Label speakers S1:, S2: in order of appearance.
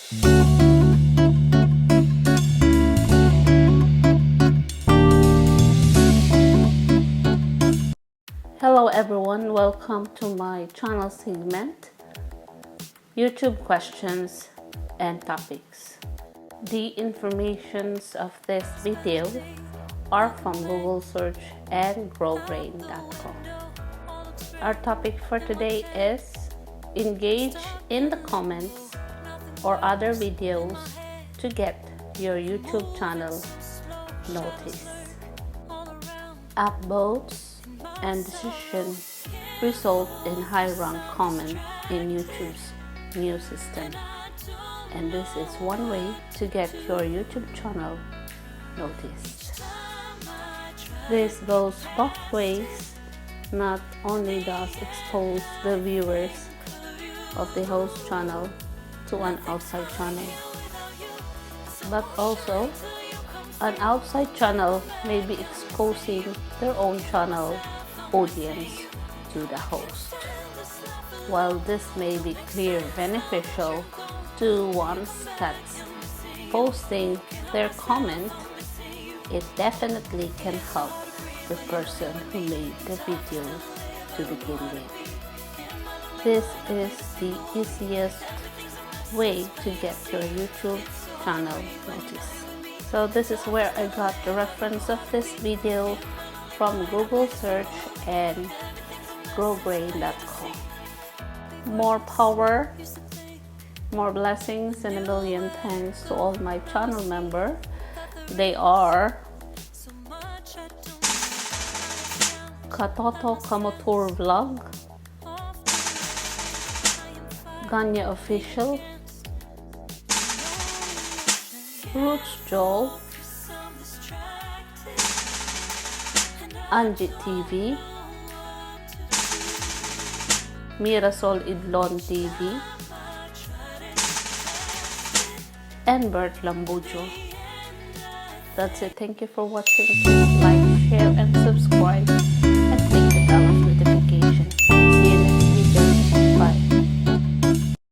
S1: Hello everyone, welcome to my channel segment, YouTube questions and topics. The informations of this video are from Google search and growbrain.com. Our topic for today is engage in the comments or other videos to get your YouTube channel noticed. Upvotes and decision result in high rank comment in YouTube's new system, and this is one way to get your YouTube channel noticed. This goes both ways. Not only does expose the viewers of the host channel to an outside channel, but also an outside channel may be exposing their own channel audience to the host. While this may be clearly beneficial to ones that's posting their comment, it definitely can help the person who made the video to begin with. This is the easiest way to get your YouTube channel noticed. So this is where I got the reference of this video from Google search and growbrain.com. More power, more blessings, and a million thanks to all my channel members. They are Katoto Kamotor Vlog, Ganya Official, Roots Joel, Anjit TV, Mirasol Idlon TV, and Bert Lambujo. That's it. Thank you for watching. Please like, share, and subscribe.